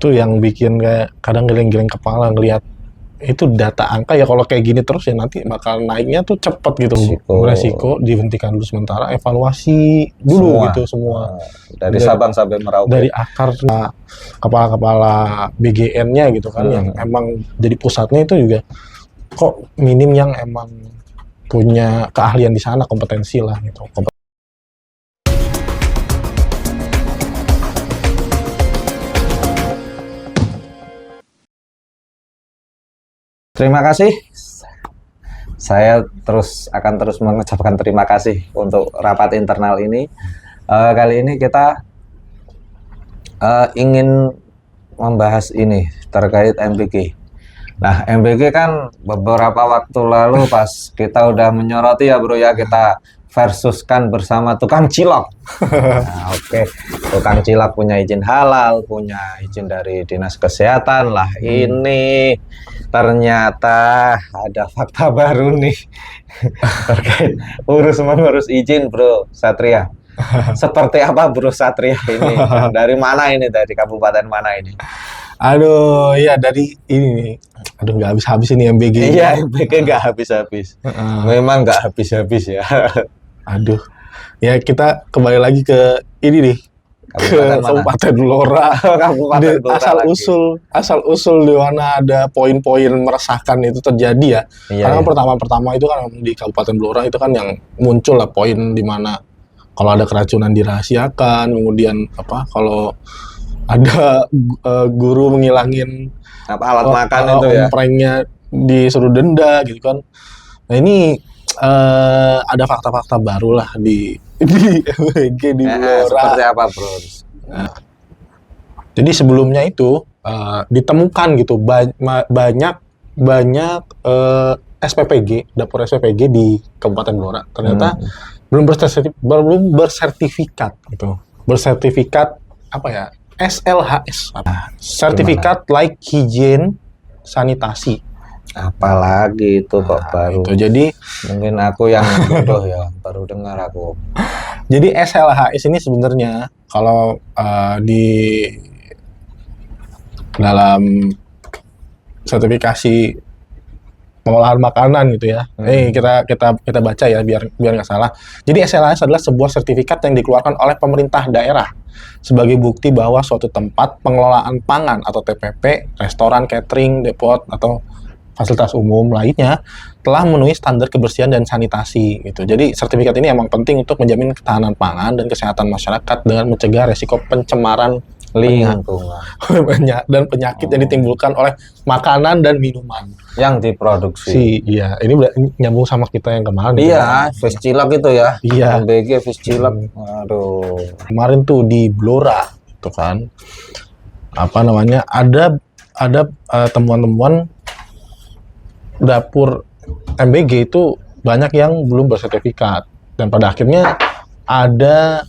Itu yang bikin kayak kadang geleng-geleng kepala ngelihat itu data angka ya, kalau kayak gini terus ya nanti bakal naiknya tuh cepet gitu. Beresiko dihentikan dulu sementara, evaluasi dulu semua, gitu semua. dari Sabang sampai Merauke. Dari akar kepala-kepala BGN-nya gitu kan, yang emang jadi pusatnya itu juga kok minim yang emang punya keahlian di sana, kompetensi lah gitu. Terima kasih. Saya akan terus mengucapkan terima kasih untuk rapat internal ini. Kali ini kita ingin membahas ini terkait MBG. Nah, MBG kan beberapa waktu lalu pas kita udah menyoroti ya bro ya, kita versuskan bersama tukang cilok. Nah, oke. Tukang cilok punya izin halal, punya izin dari dinas kesehatan lah. Ini ternyata ada fakta baru nih terkait mengurus izin bro Satria. Seperti apa bro Satria ini? Dari mana ini? Dari kabupaten mana ini? Aduh, ya dari ini. Aduh, nggak habis-habis ini MBG. Iya, MBG nggak habis-habis. Memang nggak habis-habis ya. Aduh, ya kita kembali lagi ke ini nih, ke Kabupaten Blora. Kabupaten Blora asal usul di mana ada poin-poin meresahkan itu terjadi ya. Iya, Karena pertama itu kan di Kabupaten Blora itu kan yang muncul lah poin di mana kalau ada keracunan dirahasiakan, kemudian apa kalau ada guru menghilangin alat makan itu ya, omprengnya disuruh denda gitu kan. Nah ini ada fakta-fakta baru lah di MBG di Blora. Seperti apa bro? Nah, jadi sebelumnya itu ditemukan gitu banyak SPPG, dapur SPPG di Kabupaten Blora. Ternyata belum bersertifikat gitu. Bersertifikat apa ya? SLHS. Sertifikat Like Hygiene Sanitasi. Apalagi itu kok baru. Itu jadi mungkin aku yang bodoh ya, baru dengar aku. Jadi SLHS ini sebenarnya kalau di dalam sertifikasi pengolahan makanan gitu ya. Kita baca ya biar nggak salah. Jadi SLHS adalah sebuah sertifikat yang dikeluarkan oleh pemerintah daerah sebagai bukti bahwa suatu tempat pengelolaan pangan atau TPP, restoran, catering, depot atau fasilitas umum lainnya telah memenuhi standar kebersihan dan sanitasi gitu. Jadi sertifikat ini emang penting untuk menjamin ketahanan pangan dan kesehatan masyarakat dengan mencegah resiko pencemaran lingkungan dan penyakit yang ditimbulkan oleh makanan dan minuman yang diproduksi. Iya, ini nyambung sama kita yang kemarin. Iya, fish cilok itu ya. Iya. MBG fish cilok. Aduh. Kemarin tuh di Blora itu kan apa namanya ada temuan-temuan dapur MBG itu banyak yang belum bersertifikat, dan pada akhirnya ada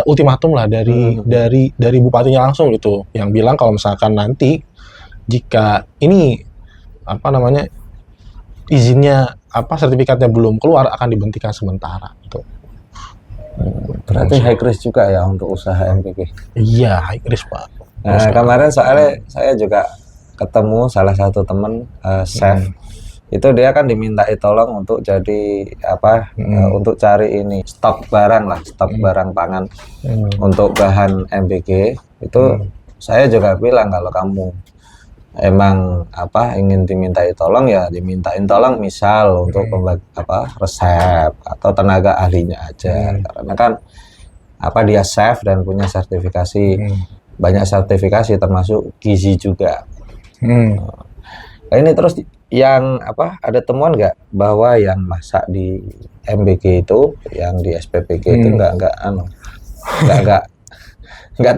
ultimatum lah dari bupatinya langsung gitu, yang bilang kalau misalkan nanti jika ini apa namanya izinnya sertifikatnya belum keluar akan dihentikan sementara gitu. Berarti high risk juga ya untuk usaha MBG. Iya, high risk Pak. Nah, kemarin soalnya saya juga ketemu salah satu teman chef. Itu dia kan dimintai tolong untuk jadi untuk cari ini stok barang lah, stok barang pangan untuk bahan MBG. Itu saya juga bilang kalau kamu emang ingin dimintai tolong ya dimintain tolong, misal untuk resep atau tenaga ahlinya aja. Karena kan dia chef dan punya sertifikasi, banyak sertifikasi termasuk gizi juga. Nah, ini terus yang ada temuan nggak bahwa yang masak di MBG itu, yang di SPPG itu nggak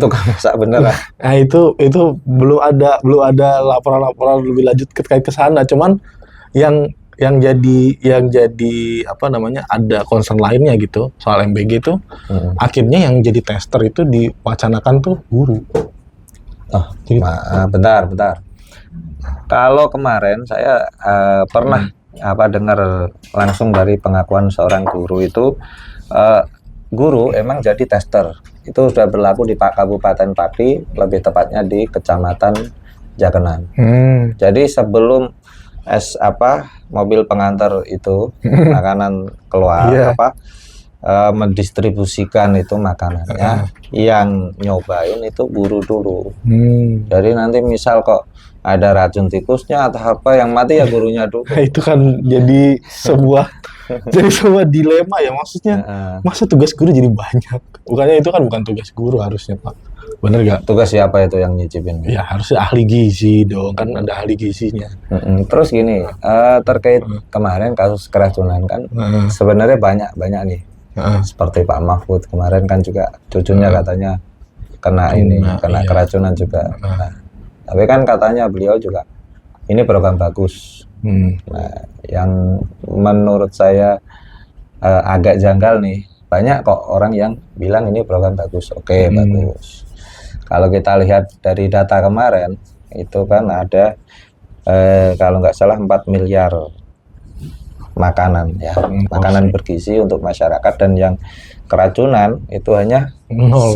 tukang masak beneran? Nah itu belum ada laporan lebih lanjut terkait ke sana. Cuman yang jadi apa namanya ada concern lainnya gitu soal MBG itu, akhirnya yang jadi tester itu diwacanakan tuh guru. Bentar. Kalau kemarin saya pernah dengar langsung dari pengakuan seorang guru itu, guru emang jadi tester itu sudah berlaku di Kabupaten Pati, lebih tepatnya di Kecamatan Jakenan. Jadi sebelum mobil pengantar itu makanan keluar mendistribusikan itu makanannya, yang nyobain itu guru dulu. Jadi nanti misal kok ada racun tikusnya atau apa yang mati ya gurunya dulu. Nah, itu kan jadi sebuah dilema ya, maksudnya masa tugas guru jadi banyak, bukannya itu kan bukan tugas guru harusnya Pak, bener gak? Tugas siapa itu yang nyicipin? Ya harusnya ahli gizi dong, kan ada ahli gizinya. Terus gini, terkait kemarin kasus keracunan kan, sebenarnya banyak nih, seperti Pak Mahfud kemarin kan juga cucunya katanya kena keracunan juga. Nah, tapi kan katanya beliau juga ini program bagus. Nah, yang menurut saya agak janggal nih, banyak kok orang yang bilang ini program bagus. Oke, bagus. Kalau kita lihat dari data kemarin itu kan ada kalau nggak salah 4 miliar makanan ya, makanan bergizi untuk masyarakat, dan yang keracunan itu hanya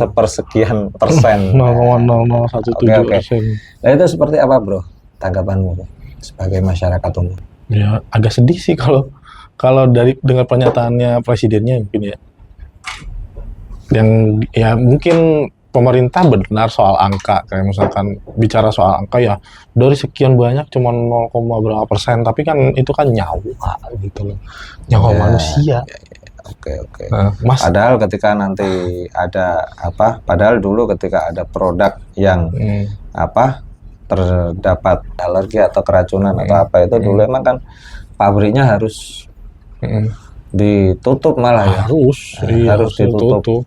sepersekian persen. 0,0017%. Nah, itu seperti apa bro tanggapanmu sebagai masyarakat umum? Ya agak sedih sih kalau dari dengar pernyataannya presidennya mungkin ya. Yang ya mungkin pemerintah benar soal angka, kayak misalkan bicara soal angka ya dari sekian banyak cuma 0, berapa persen, tapi kan itu kan nyawa gitu loh, nyawa manusia. Oke. Nah, padahal ketika nanti ada padahal dulu ketika ada produk yang terdapat alergi atau keracunan atau apa itu dulu emang kan pabriknya harus ditutup malah ya. Harus ditutup.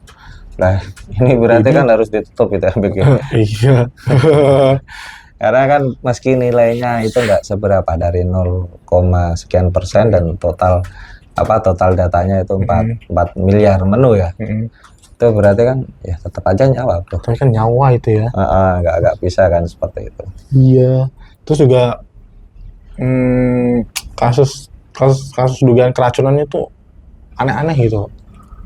Nah, ini berarti kan harus ditutup itu begini. Iya. Karena kan meski nilainya itu nggak seberapa dari 0, sekian persen dan total datanya itu 4 miliar menu ya. Itu berarti kan ya tetap aja nyawa bro. Tapi kan nyawa itu ya. Nggak bisa kan seperti itu. Iya. Terus juga kasus dugaan keracunannya itu aneh-aneh gitu.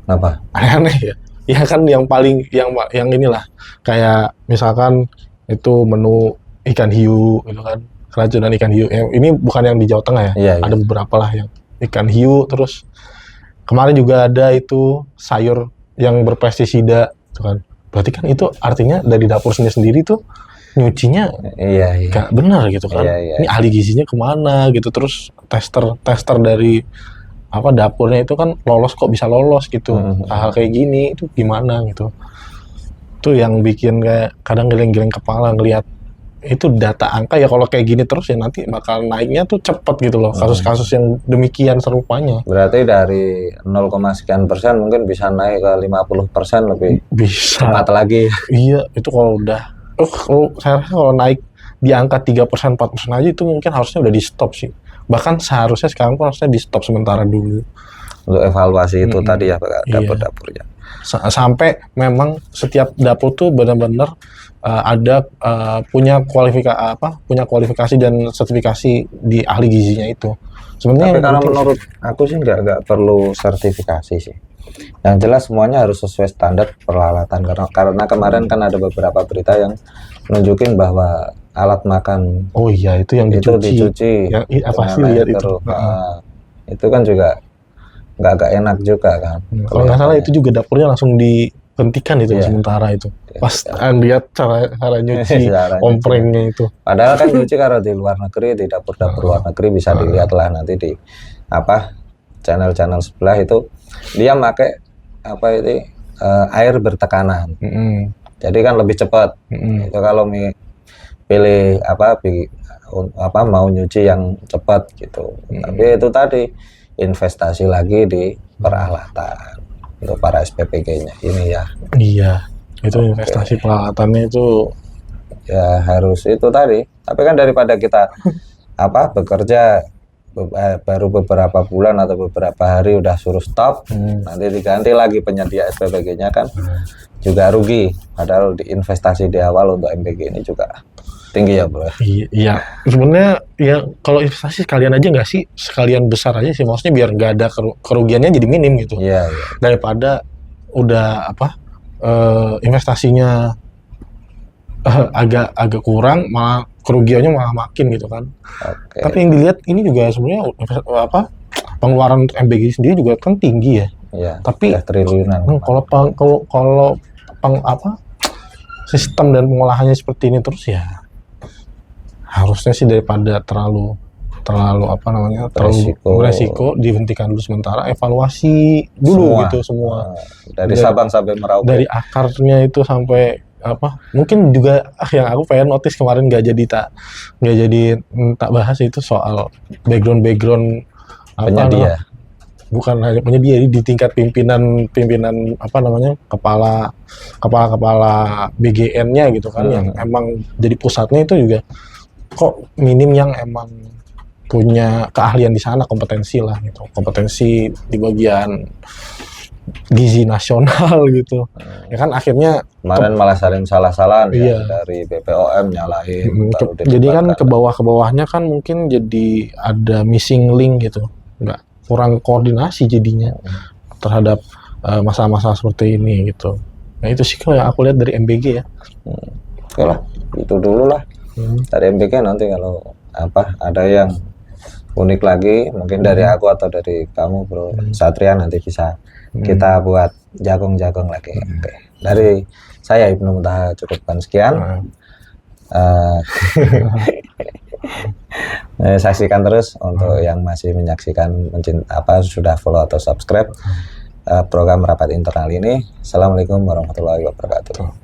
Apa? Aneh-aneh ya. Ya kan yang paling yang inilah kayak misalkan itu menu ikan hiu gitu kan, keracunan ikan hiu. Ini bukan yang di Jawa Tengah ya. Iya. Ada beberapa lah yang ikan hiu, terus kemarin juga ada itu sayur yang berpestisida gitu kan. Berarti kan itu artinya dari dapur sendiri tuh nyucinya nggak benar gitu kan. Ini ahli gizinya kemana gitu, terus tester dari dapurnya itu kan kok bisa lolos gitu. Hal kayak gini itu gimana gitu. Itu yang bikin kayak kadang geleng-geleng kepala ngelihat itu data angka ya, kalau kayak gini terus ya nanti bakal naiknya tuh cepet gitu loh, kasus-kasus yang demikian serupanya. Berarti dari 0, sekian persen mungkin bisa naik ke 50% lebih bisa cepat lagi. Iya, itu kalau udah saya rasa kalau naik di angka 3%, 4% aja itu mungkin harusnya udah di stop sih. Bahkan seharusnya sekarang pun harusnya di stop sementara dulu untuk evaluasi itu tadi ya dapur-dapurnya. Sampai memang setiap dapur tuh benar-benar ada punya kualifikasi dan sertifikasi di ahli gizinya itu. Sebenarnya tapi kalau menurut aku sih nggak perlu sertifikasi sih. Yang jelas semuanya harus sesuai standar peralatan, karena kemarin kan ada beberapa berita yang nunjukin bahwa alat makan itu yang dicuci. Yang pasti lihat itu. Itu kan juga nggak enak juga kan. Kalau nggak salah itu juga dapurnya langsung dihentikan itu sementara itu. Pas lihat cara nyuci komprengnya itu. Padahal kan nyuci kalau di luar negeri, di dapur-dapur luar negeri bisa dilihat lah nanti di channel-channel sebelah itu dia pakai air bertekanan. Jadi kan lebih cepat. Itu kalau pilih mau nyuci yang cepat gitu. Tapi itu tadi investasi lagi di peralatan untuk para SPPG-nya ini ya. Iya, itu investasi peralatannya itu ya harus itu tadi. Tapi kan daripada kita bekerja baru beberapa bulan atau beberapa hari udah suruh stop, nanti diganti lagi penyedia SPPG-nya kan juga rugi. Padahal investasi di awal untuk MPG ini juga tinggi ya bro. Iya, sebenarnya ya kalau investasi sekalian aja nggak sih, sekalian besar aja sih, maksudnya biar nggak ada kerugiannya jadi minim gitu. Iya. Daripada udah investasinya agak kurang, malah kerugiannya malah makin gitu kan. Oke. Tapi yang dilihat ini juga sebenarnya pengeluaran untuk MBG sendiri juga kan tinggi ya. Iya. Tapi udah triliunan. kalau sistem dan pengolahannya seperti ini terus ya harusnya sih daripada terlalu beresiko, dihentikan dulu sementara, evaluasi dulu gitu semua. Dari Sabang sampai Merauke. Dari akarnya itu sampai mungkin juga yang aku pengen notice kemarin nggak jadi tak bahas itu soal background penyedia. Bukan hanya penyedia, di tingkat pimpinan kepala BGN-nya gitu kan, yang emang jadi pusatnya itu juga kok minim yang emang punya keahlian di sana, kompetensi di bagian gizi nasional gitu. Ya kan akhirnya kemarin malah saling salah-salahan ya, dari BPOM nyalahin. Jadi kan ke bawahnya kan mungkin jadi ada missing link gitu, nggak, kurang koordinasi jadinya terhadap masalah-masalah seperti ini gitu. Nah itu sih kalau yang aku lihat dari MBG ya. Oke lah, itu dulu lah dari MBG. Nanti kalau ada yang unik lagi mungkin dari aku atau dari kamu Bro Satria, nanti bisa kita buat jagung-jagung lagi. Oke. Dari saya Ibnu Muntaha cukupkan sekian. Saksikan terus untuk yang masih menyaksikan sudah follow atau subscribe program Rapat Internal ini. Assalamualaikum warahmatullahi wabarakatuh.